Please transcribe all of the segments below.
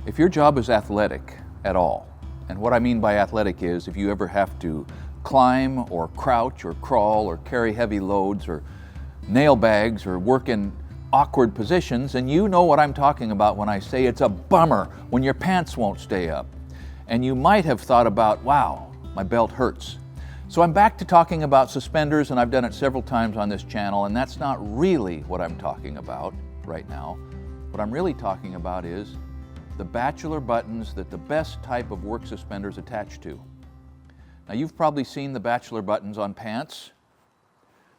If your job is athletic at all, and what I mean by athletic is if you ever have to climb or crouch or crawl or carry heavy loads or nail bags or work in awkward positions, and you know what I'm talking about when I say it's a bummer when your pants won't stay up. And you might have thought about, wow, my belt hurts. So I'm back to talking about suspenders, and I've done it several times on this channel, and that's not really what I'm talking about right now. What I'm really talking about is the Bachelor buttons that the best type of work suspenders attach to. Now you've probably seen the Bachelor buttons on pants.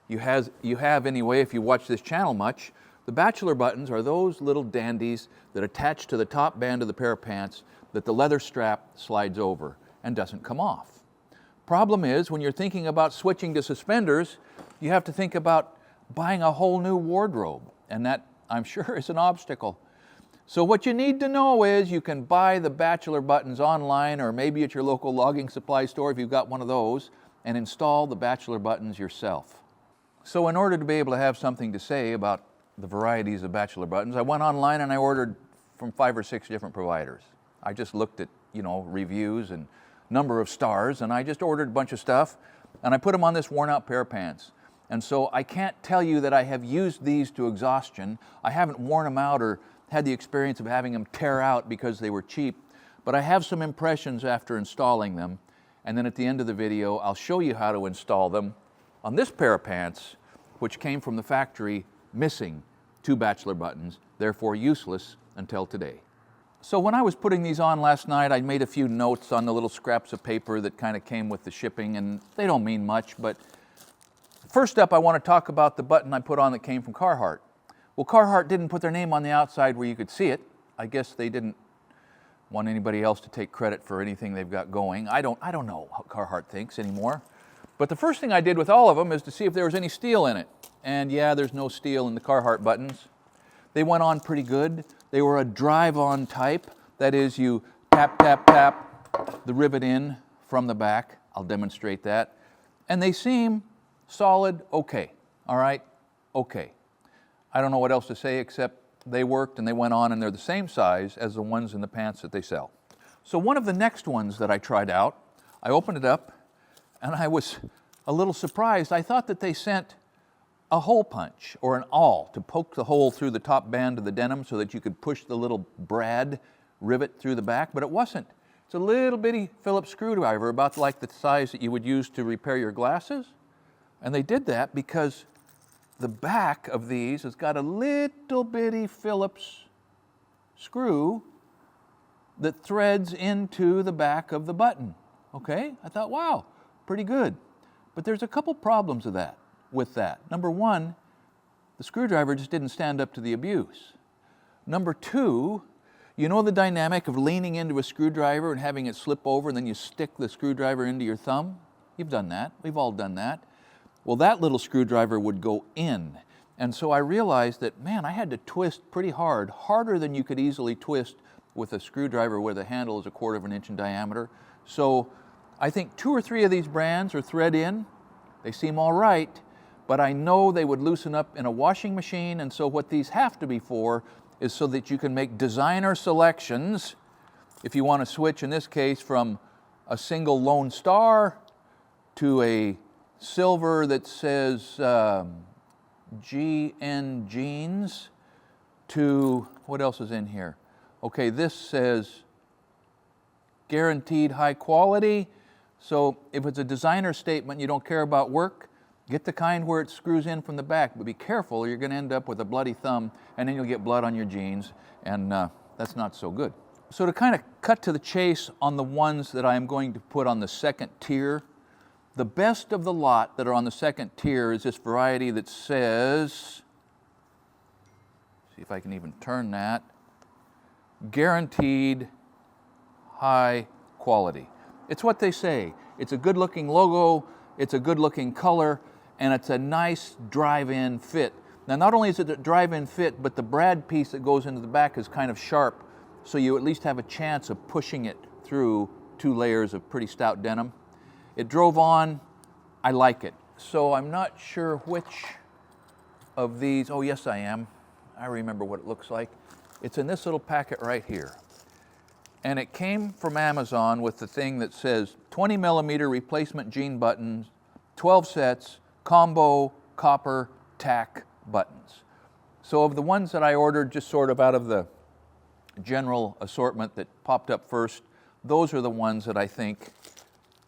You have anyway if you watch this channel much. The Bachelor buttons are those little dandies that attach to the top band of the pair of pants that the leather strap slides over and doesn't come off. Problem is, when you're thinking about switching to suspenders, you have to think about buying a whole new wardrobe, and that, I'm sure, is an obstacle. So what you need to know is you can buy the Bachelor buttons online or maybe at your local logging supply store if you've got one of those, and install the Bachelor buttons yourself. So in order to be able to have something to say about the varieties of Bachelor buttons, I went online and I ordered from 5 or 6 different providers. I just looked at, reviews and number of stars, and I just ordered a bunch of stuff, and I put them on this worn out pair of pants. And so I can't tell you that I have used these to exhaustion. I haven't worn them out or had the experience of having them tear out because they were cheap, but I have some impressions after installing them, and then at the end of the video I'll show you how to install them on this pair of pants, which came from the factory missing 2 Bachelor buttons, therefore useless until today. So when I was putting these on last night, I made a few notes on the little scraps of paper that kind of came with the shipping, and they don't mean much, but first up I want to talk about the button I put on that came from Carhartt. Well, Carhartt didn't put their name on the outside where you could see it. I guess they didn't want anybody else to take credit for anything they've got going. I don't know how Carhartt thinks anymore. But the first thing I did with all of them is to see if there was any steel in it. And yeah, there's no steel in the Carhartt buttons. They went on pretty good. They were a drive-on type. That is, you tap, tap, tap the rivet in from the back. I'll demonstrate that. And they seem solid, okay. All right, okay. I don't know what else to say except they worked and they went on, and they're the same size as the ones in the pants that they sell. So one of the next ones that I tried out, I opened it up and I was a little surprised. I thought that they sent a hole punch or an awl to poke the hole through the top band of the denim so that you could push the little brad rivet through the back, but it wasn't. It's a little bitty Phillips screwdriver, about like the size that you would use to repair your glasses. And they did that because the back of these has got a little bitty Phillips screw that threads into the back of the button. Okay, I thought, wow, pretty good. But there's a couple problems with that. Number one, the screwdriver just didn't stand up to the abuse. Number two, you know the dynamic of leaning into a screwdriver and having it slip over and then you stick the screwdriver into your thumb? You've done that. We've all done that. Well, that little screwdriver would go in. And so I realized that, man, I had to twist pretty hard, harder than you could easily twist with a screwdriver where the handle is 1/4 inch in diameter. So I think 2 or 3 of these brands are thread in. They seem all right, but I know they would loosen up in a washing machine, and so what these have to be for is so that you can make designer selections if you want to switch, in this case, from a single Lone Star to a silver that says GN Jeans to, what else is in here? Okay, this says guaranteed high quality. So if it's a designer statement, you don't care about work, get the kind where it screws in from the back, but be careful or you're going to end up with a bloody thumb and then you'll get blood on your jeans, and that's not so good. So to kind of cut to the chase on the ones that I am going to put on the second tier, the best of the lot that are on the second tier is this variety that says, see if I can even turn that, guaranteed high quality. It's what they say. It's a good looking logo, it's a good looking color, and it's a nice drive-in fit. Now not only is it a drive-in fit, but the brad piece that goes into the back is kind of sharp, so you at least have a chance of pushing it through 2 layers of pretty stout denim. It drove on, I like it. So I'm not sure which of these, oh yes I am. I remember what it looks like. It's in this little packet right here. and it came from Amazon with the thing that says 20 millimeter replacement jean buttons, 12 sets, combo copper tack buttons. So of the ones that I ordered just sort of out of the general assortment that popped up first, those are the ones that I think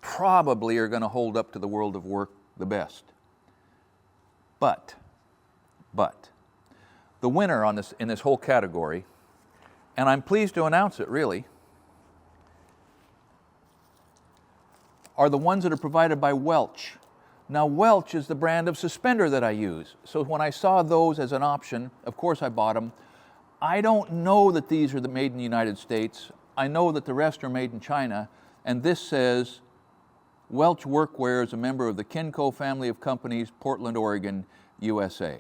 probably are going to hold up to the world of work the best. But the winner on this, in this whole category, and I'm pleased to announce it really, are the ones that are provided by Welch. Now Welch is the brand of suspender that I use. So when I saw those as an option, of course I bought them. I don't know that these are made in the United States. I know that the rest are made in China, and this says Welch Workwear is a member of the Kinco family of companies, Portland, Oregon, USA.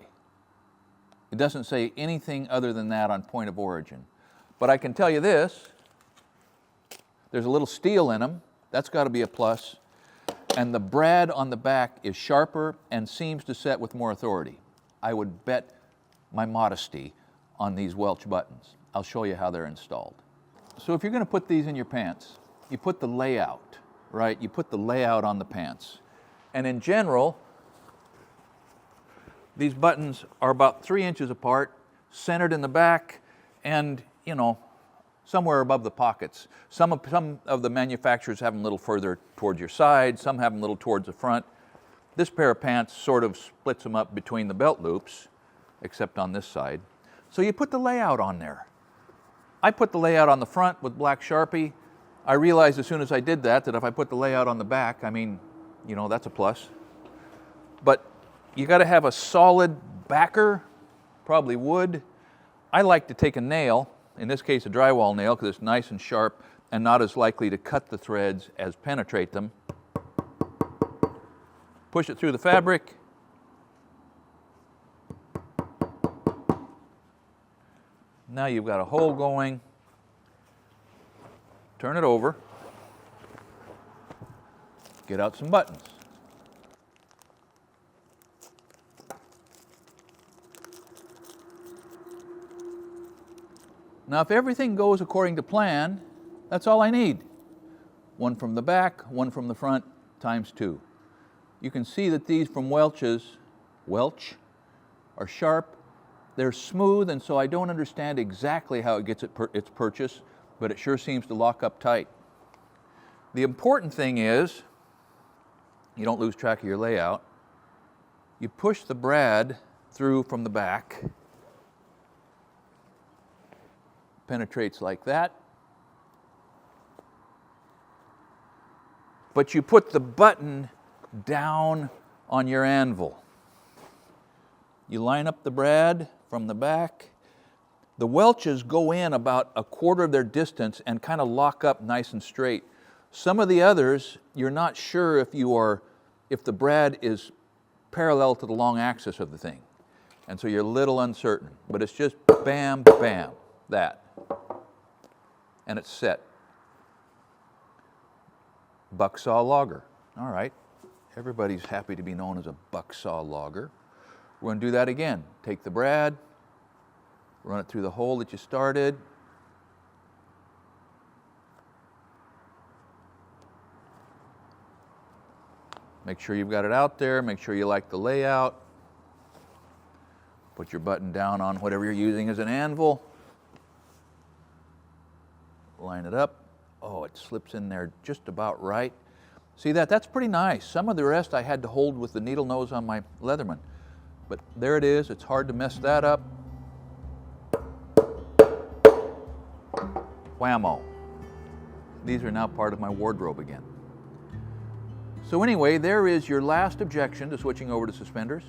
It doesn't say anything other than that on point of origin. But I can tell you this, there's a little steel in them. That's got to be a plus. And the brad on the back is sharper and seems to set with more authority. I would bet my modesty on these Welch buttons. I'll show you how they're installed. So if you're going to put these in your pants, you put the layout, right? You put the layout on the pants. And in general, these buttons are about 3 inches apart, centered in the back, and, you know, somewhere above the pockets. Some of the manufacturers have them a little further towards your side, some have them a little towards the front. This pair of pants sort of splits them up between the belt loops, except on this side. So you put the layout on there. I put the layout on the front with black Sharpie. I realized as soon as I did that if I put the layout on the back, I mean, you know, that's a plus. But you got to have a solid backer, probably wood. I like to take a nail, in this case a drywall nail, because it's nice and sharp and not as likely to cut the threads as penetrate them. Push it through the fabric. Now you've got a hole going. Turn it over. Get out some buttons. Now if everything goes according to plan, that's all I need. One from the back, one from the front, times 2. You can see that these from Welch are sharp. They're smooth, and so I don't understand exactly how it gets its purchase, but it sure seems to lock up tight. The important thing is, you don't lose track of your layout. You push the brad through from the back. Penetrates like that. But you put the button down on your anvil. You line up the brad from the back. The Welches go in about 1/4 of their distance and kind of lock up nice and straight. Some of the others, you're not sure if the brad is parallel to the long axis of the thing. And so you're a little uncertain. But it's just bam, bam, that. And it's set. Bucksaw logger. All right. Everybody's happy to be known as a bucksaw logger. We're going to do that again. Take the brad, run it through the hole that you started. Make sure you've got it out there. Make sure you like the layout. Put your button down on whatever you're using as an anvil. Line it up. Oh, it slips in there just about right. See that? That's pretty nice. Some of the rest I had to hold with the needle nose on my Leatherman. But there it is. It's hard to mess that up. Whammo. These are now part of my wardrobe again. So anyway, there is your last objection to switching over to suspenders.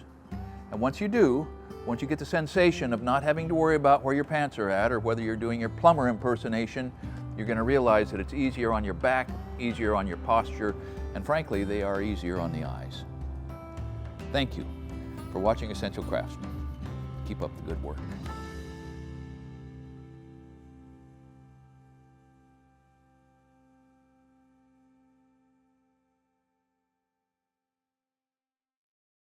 And once you do, once you get the sensation of not having to worry about where your pants are at or whether you're doing your plumber impersonation, you're going to realize that it's easier on your back, easier on your posture, and frankly, they are easier on the eyes. Thank you for watching Essential Craftsman. Keep up the good work.